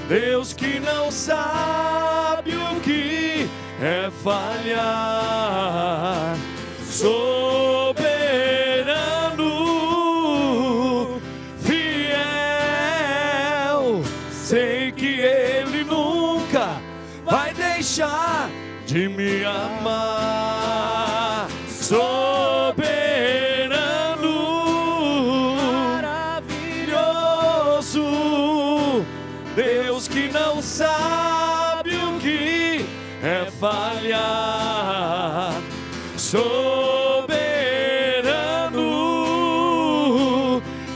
Deus que não sabe o que é falhar, soberano, fiel, sei que Ele nunca vai deixar de me amar, soberano, maravilhoso, Deus que não sabe o que é falhar, soberano,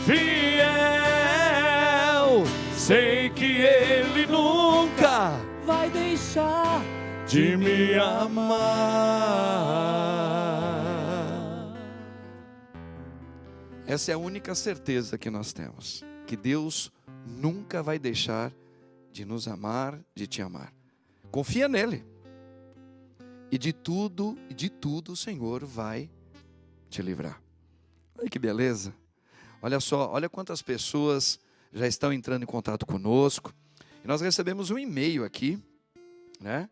fiel, sei que Ele nunca vai deixar de me amar. Essa é a única certeza que nós temos, que Deus nunca vai deixar de nos amar, de te amar. Confia nele. E de tudo o Senhor vai te livrar. Olha que beleza. Olha só, olha quantas pessoas já estão entrando em contato conosco. E nós recebemos um e-mail aqui, né?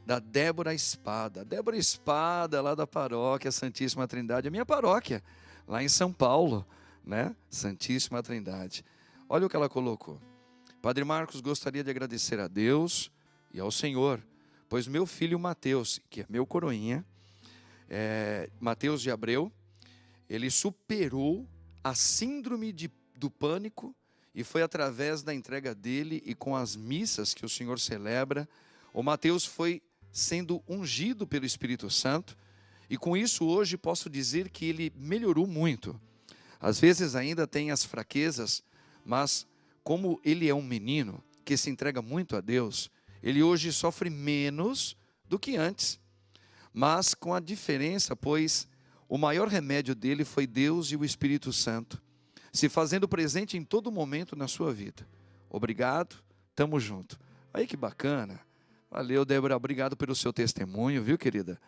Da Débora Espada. Débora Espada, lá da paróquia Santíssima Trindade. A minha paróquia, lá em São Paulo, né? Santíssima Trindade. Olha o que ela colocou. Padre Marcos, gostaria de agradecer a Deus e ao Senhor, pois meu filho Mateus, que é meu coroinha, Mateus de Abreu, ele superou a síndrome do pânico e foi através da entrega dele e com as missas que o Senhor celebra, o Mateus foi sendo ungido pelo Espírito Santo e com isso hoje posso dizer que ele melhorou muito. Às vezes ainda tem as fraquezas, mas como ele é um menino que se entrega muito a Deus, ele hoje sofre menos do que antes, mas com a diferença, pois o maior remédio dele foi Deus e o Espírito Santo, se fazendo presente em todo momento na sua vida. Obrigado, tamo junto. Aí que bacana. Valeu, Débora, obrigado pelo seu testemunho, viu, querida?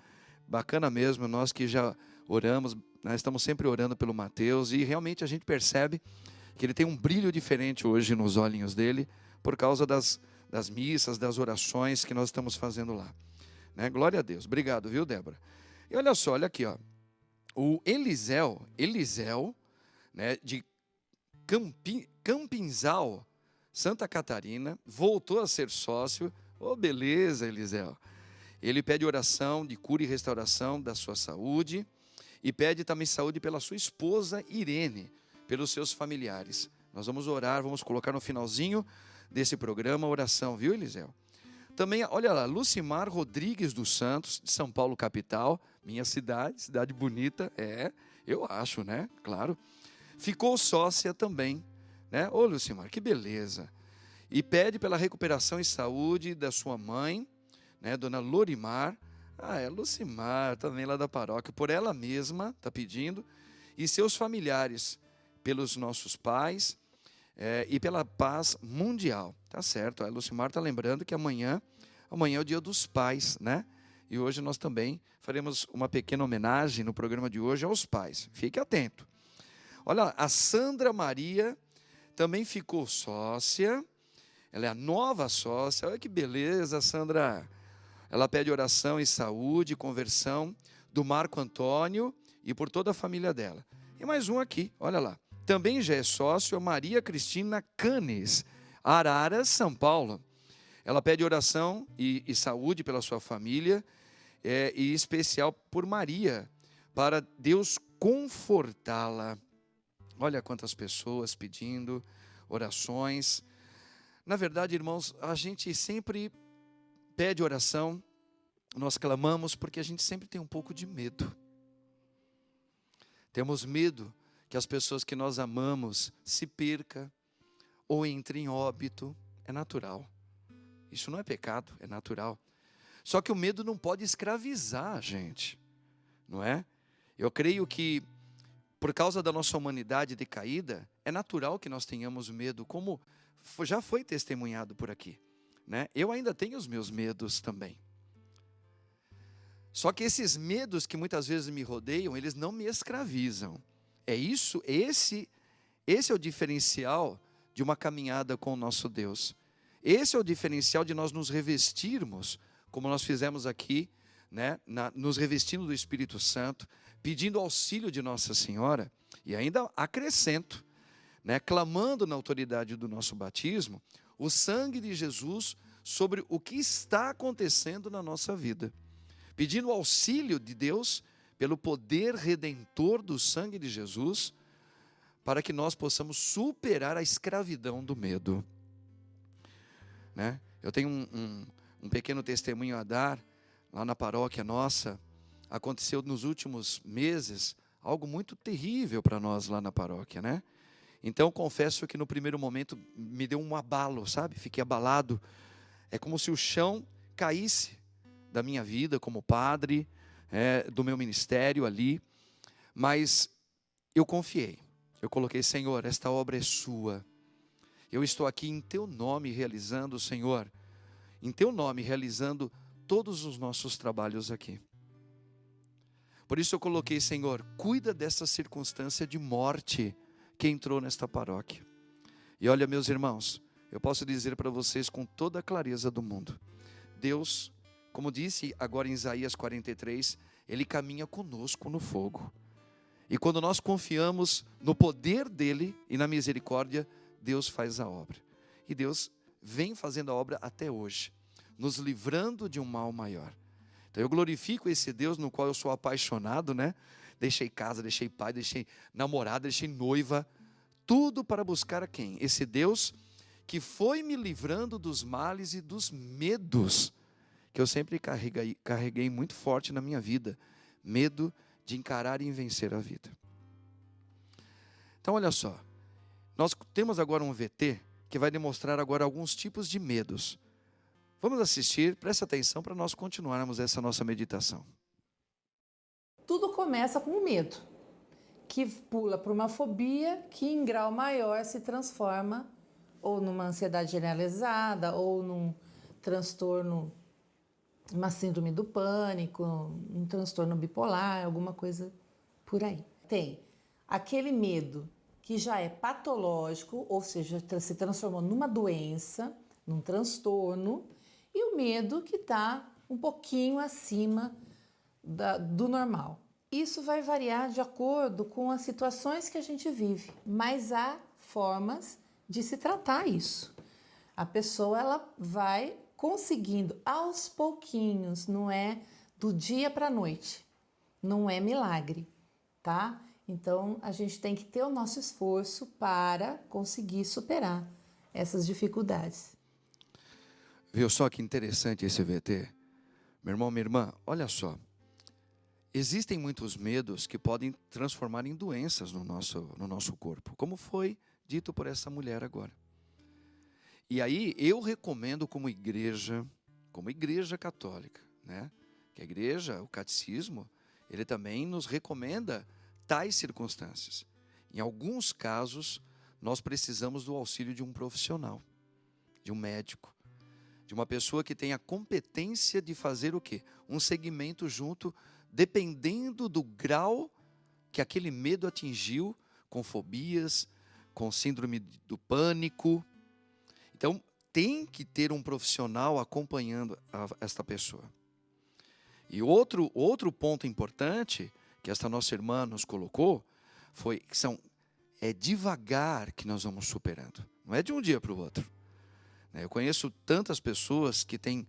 Bacana mesmo, nós que já oramos, nós estamos sempre orando pelo Mateus e realmente a gente percebe que ele tem um brilho diferente hoje nos olhinhos dele, por causa das missas, das orações que nós estamos fazendo lá, né? Glória a Deus, obrigado, viu, Débora? E olha só, olha aqui, ó, o Elisel, né, de Campinzal, Santa Catarina, voltou a ser sócio. Oh, beleza, Elisel. Ele pede oração de cura e restauração da sua saúde e pede também saúde pela sua esposa Irene, pelos seus familiares. Nós vamos orar, vamos colocar no finalzinho desse programa, oração, viu, Elisel? Também, olha lá, Lucimar Rodrigues dos Santos, de São Paulo, capital, minha cidade bonita, eu acho, né? Claro. Ficou sócia também, né? Ô, Lucimar, que beleza. E pede pela recuperação e saúde da sua mãe, né? Dona Lorimar. É Lucimar, também lá da paróquia, por ela mesma, está pedindo, e seus familiares, pelos nossos pais, e pela paz mundial, tá certo? A Lucimar está lembrando que amanhã é o dia dos pais, né? E hoje nós também faremos uma pequena homenagem no programa de hoje aos pais, fique atento. Olha, a Sandra Maria também ficou sócia, ela é a nova sócia, olha que beleza, Sandra. Ela pede oração e saúde, conversão do Marco Antônio e por toda a família dela. E mais um aqui, olha lá. Também já é sócio a Maria Cristina Canes, Araras, São Paulo. Ela pede oração e saúde pela sua família, e especial por Maria, para Deus confortá-la. Olha quantas pessoas pedindo orações. Na verdade, irmãos, a gente sempre pede oração, nós clamamos porque a gente sempre tem um pouco de medo. Temos medo que as pessoas que nós amamos se percam ou entrem em óbito. É natural. Isso não é pecado, é natural. Só que o medo não pode escravizar a gente, não é? Eu creio que por causa da nossa humanidade decaída, é natural que nós tenhamos medo, como já foi testemunhado por aqui, né? Eu ainda tenho os meus medos também. Só que esses medos que muitas vezes me rodeiam, eles não me escravizam. Esse é o diferencial de uma caminhada com o nosso Deus. Esse é o diferencial de nós nos revestirmos, como nós fizemos aqui, né, nos revestindo do Espírito Santo, pedindo auxílio de Nossa Senhora, e ainda acrescento, né, clamando na autoridade do nosso batismo, o sangue de Jesus sobre o que está acontecendo na nossa vida. Pedindo auxílio de Deus pelo poder redentor do sangue de Jesus, para que nós possamos superar a escravidão do medo. Né? Eu tenho um pequeno testemunho a dar, lá na paróquia nossa. Aconteceu nos últimos meses algo muito terrível para nós lá na paróquia, né? Então, confesso que no primeiro momento me deu um abalo, sabe? Fiquei abalado. É como se o chão caísse da minha vida como padre, do meu ministério ali. Mas eu confiei. Eu coloquei: Senhor, esta obra é sua. Eu estou aqui em teu nome realizando, Senhor, em teu nome realizando todos os nossos trabalhos aqui. Por isso eu coloquei: Senhor, cuida dessa circunstância de morte que entrou nesta paróquia. E olha, meus irmãos, eu posso dizer para vocês com toda a clareza do mundo, Deus, como disse agora em Isaías 43, Ele caminha conosco no fogo. E quando nós confiamos no poder dEle e na misericórdia, Deus faz a obra. E Deus vem fazendo a obra até hoje, nos livrando de um mal maior. Então eu glorifico esse Deus no qual eu sou apaixonado, né? Deixei casa, deixei pai, deixei namorada, deixei noiva, tudo para buscar a quem? Esse Deus que foi me livrando dos males e dos medos que eu sempre carreguei muito forte na minha vida. Medo de encarar e vencer a vida. Então olha só, nós temos agora um VT que vai demonstrar agora alguns tipos de medos. Vamos assistir, presta atenção para nós continuarmos essa nossa meditação. Tudo começa com o medo, que pula para uma fobia que em grau maior se transforma ou numa ansiedade generalizada ou num transtorno, uma síndrome do pânico, um transtorno bipolar, alguma coisa por aí. Tem aquele medo que já é patológico, ou seja, se transformou numa doença, num transtorno, e o medo que está um pouquinho acima do normal. Isso vai variar de acordo com as situações que a gente vive, mas há formas de se tratar isso. A pessoa ela vai conseguindo aos pouquinhos, não é do dia para a noite, não é milagre, tá? Então a gente tem que ter o nosso esforço para conseguir superar essas dificuldades. Viu só que interessante esse VT? Meu irmão, minha irmã, olha só. Existem muitos medos que podem transformar em doenças no nosso corpo, como foi dito por essa mulher agora. E aí eu recomendo como igreja católica, né? Que a igreja, o catecismo, ele também nos recomenda tais circunstâncias. Em alguns casos, nós precisamos do auxílio de um profissional, de um médico, de uma pessoa que tenha competência de fazer o quê? Um segmento junto, dependendo do grau que aquele medo atingiu, com fobias, com síndrome do pânico. Então, tem que ter um profissional acompanhando esta pessoa. E outro ponto importante que esta nossa irmã nos colocou foi que é devagar que nós vamos superando. Não é de um dia para o outro. Eu conheço tantas pessoas que têm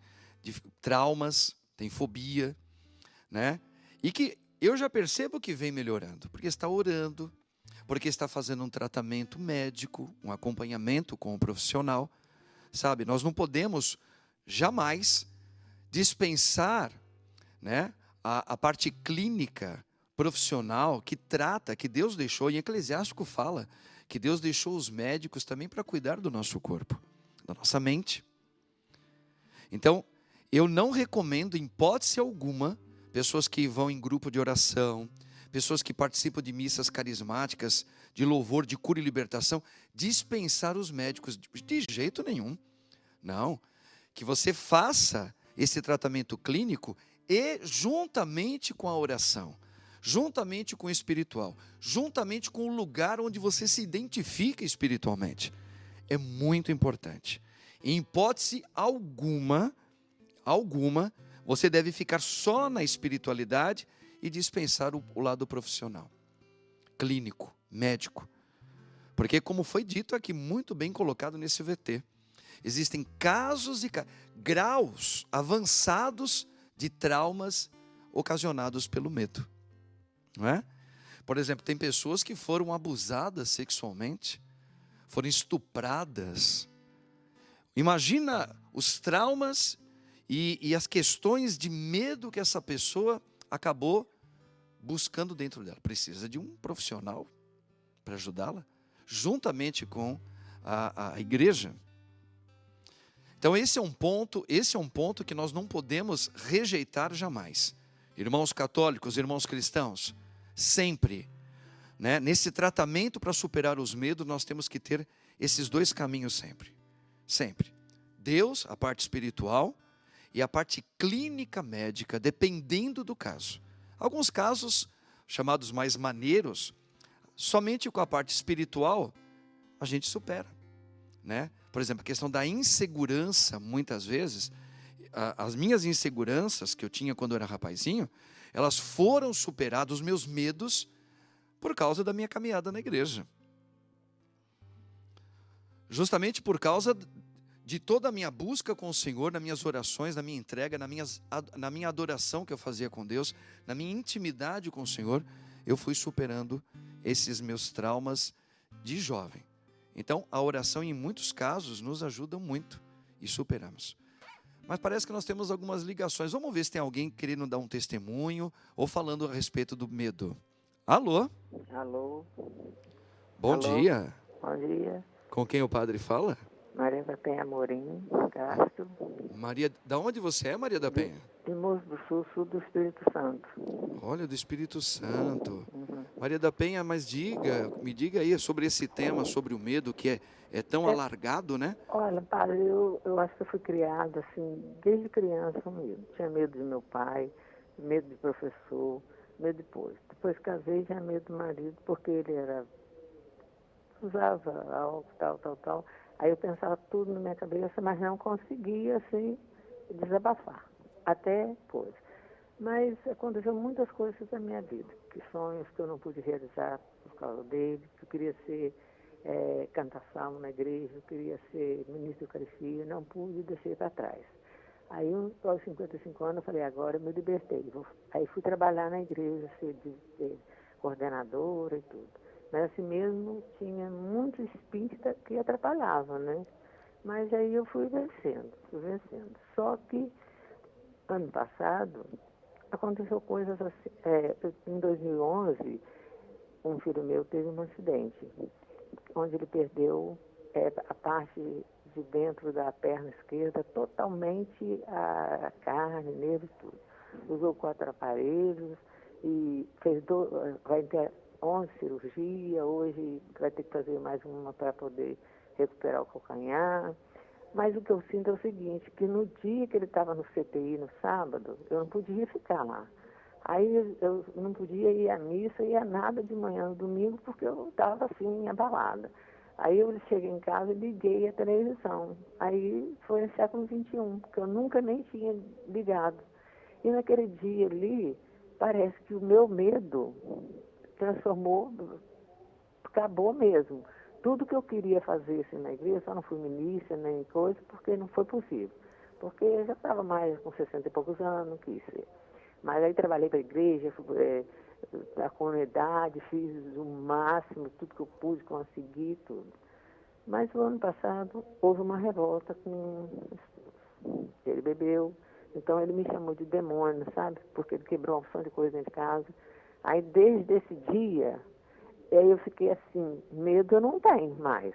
traumas, têm fobia, né? E que eu já percebo que vem melhorando, porque está orando, porque está fazendo um tratamento médico, um acompanhamento com um profissional, sabe? Nós não podemos jamais dispensar, né, a parte clínica, profissional, que trata, que Deus deixou, em Eclesiástico fala, que Deus deixou os médicos também para cuidar do nosso corpo, da nossa mente. Então, eu não recomendo, em hipótese alguma, pessoas que vão em grupo de oração, pessoas que participam de missas carismáticas, de louvor, de cura e libertação, dispensar os médicos de jeito nenhum. Não, que você faça esse tratamento clínico e juntamente com a oração, juntamente com o espiritual, juntamente com o lugar onde você se identifica espiritualmente. É muito importante. Em hipótese alguma, você deve ficar só na espiritualidade e dispensar o lado profissional, clínico, médico. Porque, como foi dito aqui, muito bem colocado nesse VT, existem casos e graus avançados de traumas ocasionados pelo medo, não é? Por exemplo, tem pessoas que foram abusadas sexualmente, foram estupradas. Imagina os traumas e as questões de medo que essa pessoa acabou buscando dentro dela. Precisa de um profissional para ajudá-la, juntamente com a igreja. Então esse é um ponto que nós não podemos rejeitar jamais. Irmãos católicos, irmãos cristãos, sempre, né, nesse tratamento para superar os medos, nós temos que ter esses dois caminhos sempre. Sempre. Deus, a parte espiritual, e a parte clínica médica, dependendo do caso. Alguns casos, chamados mais maneiros, somente com a parte espiritual, a gente supera, né? Por exemplo, a questão da insegurança, muitas vezes, as minhas inseguranças que eu tinha quando eu era rapazinho, elas foram superadas, os meus medos, por causa da minha caminhada na igreja. Justamente por causa de toda a minha busca com o Senhor, nas minhas orações, na minha entrega, na minha adoração que eu fazia com Deus, na minha intimidade com o Senhor, eu fui superando esses meus traumas de jovem. Então, a oração, em muitos casos, nos ajuda muito e superamos. Mas parece que nós temos algumas ligações. Vamos ver se tem alguém querendo dar um testemunho ou falando a respeito do medo. Alô? Alô? Bom Alô? dia. Bom dia. Com quem o padre fala? Maria da Penha Amorim, Castro. Maria, da onde você é, Maria da Penha? De Moço do Sul, sul do Espírito Santo. Olha, do Espírito Santo. Uhum. Maria da Penha, mas me diga aí sobre esse tema, sobre o medo, que é tão alargado, né? Olha, padre, eu acho que eu fui criada assim, desde criança com medo. Tinha medo de meu pai, medo de professor, medo depois. Depois casei, tinha medo do marido, porque ele usava álcool, tal. Aí eu pensava tudo na minha cabeça, mas não conseguia, assim, desabafar. Até depois. Mas aconteceu muitas coisas na minha vida, que sonhos que eu não pude realizar por causa dele, que eu queria ser cantar salmo na igreja, eu queria ser ministro de Eucaristia, não pude, deixei para trás. Aí, aos 55 anos, eu falei, agora eu me libertei. Aí fui trabalhar na igreja, ser coordenadora e tudo. Mas assim mesmo, tinha muito espírita que atrapalhava, né? Mas aí eu fui vencendo. Só que, ano passado, aconteceu coisas assim. Em 2011, um filho meu teve um acidente, onde ele perdeu a parte de dentro da perna esquerda, totalmente a carne, nervos, tudo. Usou 4 aparelhos e vai ter 11 cirurgias, hoje vai ter que fazer mais uma para poder recuperar o calcanhar. Mas o que eu sinto é o seguinte, que no dia que ele estava no CTI, no sábado, eu não podia ficar lá. Aí eu não podia ir à missa, ir a nada de manhã no domingo, porque eu estava assim, abalada. Aí eu cheguei em casa e liguei a televisão. Aí foi no século XXI, que eu nunca nem tinha ligado. E naquele dia ali, parece que o meu medo transformou, acabou mesmo. Tudo que eu queria fazer assim, na igreja, só não fui ministra nem coisa, porque não foi possível. Porque eu já estava mais com 60 e poucos anos, não quis ser. Mas aí trabalhei para a igreja, a comunidade, fiz o máximo, tudo que eu pude conseguir, tudo. Mas no ano passado houve uma revolta com ele bebeu, então ele me chamou de demônio, sabe? Porque ele quebrou uma opção de coisa dentro de casa. Aí desde esse dia, aí eu fiquei assim, medo eu não tenho mais.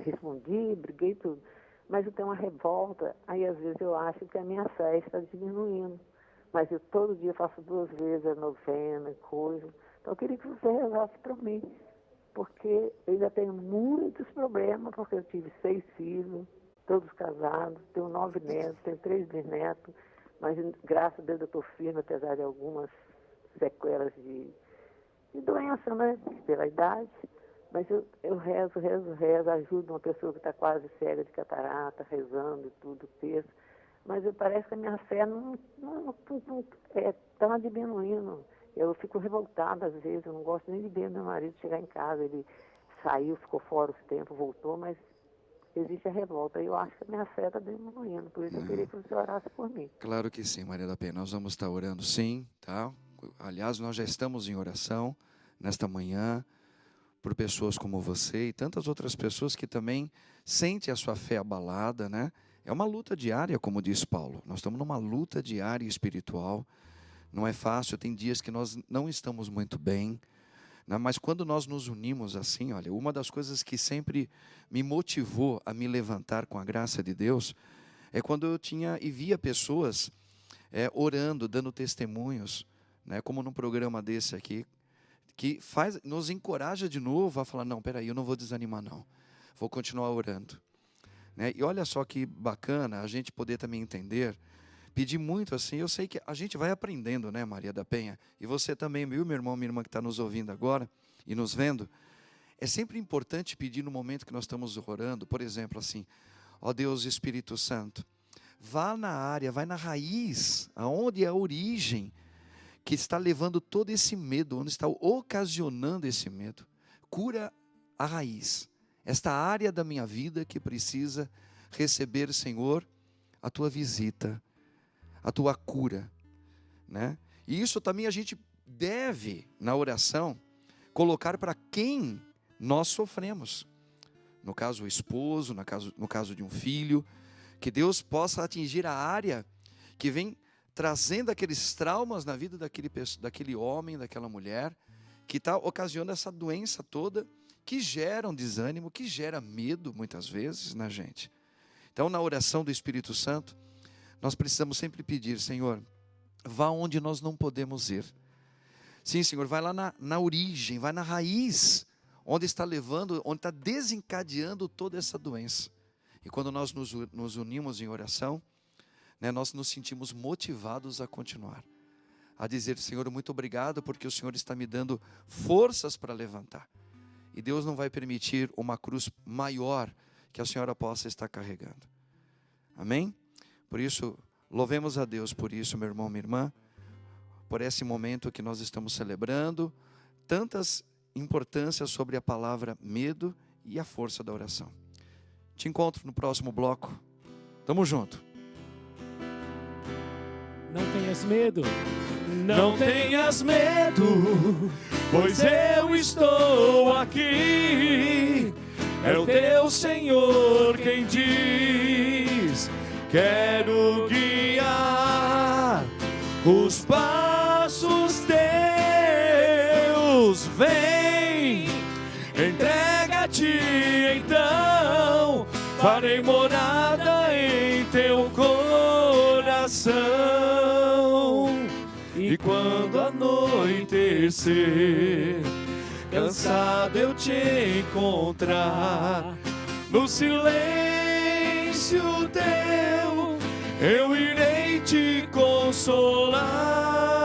Respondi, briguei tudo. Mas eu tenho uma revolta, aí às vezes eu acho que a minha fé está diminuindo. Mas eu todo dia faço 2 vezes a novena e coisa. Então eu queria que você rezasse para mim. Porque eu ainda tenho muitos problemas, porque eu tive 6 filhos, todos casados, tenho 9 netos, tenho 3 bisnetos, mas graças a Deus eu estou firme, apesar de algumas sequelas de doença, né? Pela idade. Mas eu rezo, ajudo uma pessoa que está quase cega de catarata, rezando e tudo, texto. Mas parece que a minha fé não está diminuindo. Eu fico revoltada às vezes, eu não gosto nem de ver meu marido chegar em casa. Ele saiu, ficou fora o tempo, voltou, mas existe a revolta. Eu acho que a minha fé está diminuindo, por isso eu queria que você orasse por mim. Claro que sim, Maria da Penha. Nós vamos estar orando sim, tá? Aliás, nós já estamos em oração nesta manhã por pessoas como você e tantas outras pessoas que também sentem a sua fé abalada, né? É uma luta diária, como diz Paulo. Nós estamos numa luta diária espiritual. Não é fácil, tem dias que nós não estamos muito bem, né? Mas quando nós nos unimos assim, olha, uma das coisas que sempre me motivou a me levantar com a graça de Deus é quando eu tinha e via pessoas orando, dando testemunhos, né? Como num programa desse aqui, que nos encoraja de novo a falar, não, peraí, eu não vou desanimar não, vou continuar orando, né? E olha só que bacana a gente poder também entender, pedir muito assim, eu sei que a gente vai aprendendo, né, Maria da Penha, e você também, meu irmão, minha irmã que está nos ouvindo agora e nos vendo, é sempre importante pedir no momento que nós estamos orando, por exemplo assim, ó Deus Espírito Santo, vá na área, vai na raiz, aonde é a origem, que está levando todo esse medo, onde está ocasionando esse medo. Cura a raiz, esta área da minha vida que precisa receber, Senhor, a tua visita, a tua cura, né? E isso também a gente deve, na oração, colocar para quem nós sofremos. No caso, o esposo, no caso de um filho, que Deus possa atingir a área que vem trazendo aqueles traumas na vida daquele homem, daquela mulher, que está ocasionando essa doença toda, que gera um desânimo, que gera medo, muitas vezes, na gente. Então, na oração do Espírito Santo, nós precisamos sempre pedir, Senhor, vá onde nós não podemos ir. Sim, Senhor, vai lá na origem, vai na raiz, onde está levando, onde está desencadeando toda essa doença. E quando nós nos unimos em oração, nós nos sentimos motivados a continuar, a dizer, Senhor, muito obrigado, porque o Senhor está me dando forças para levantar, e Deus não vai permitir uma cruz maior que a senhora possa estar carregando, amém? Por isso, louvemos a Deus por isso, meu irmão, minha irmã, por esse momento que nós estamos celebrando, tantas importâncias sobre a palavra medo e a força da oração. Te encontro no próximo bloco, tamo junto. Não tenhas medo, não tenhas medo, pois eu estou aqui. É o teu Senhor quem diz, quero guiar os passos teus. Vem, entrega-te então, farei morada em teu coração. E quando anoitecer, cansado eu te encontrar, no silêncio teu eu irei te consolar.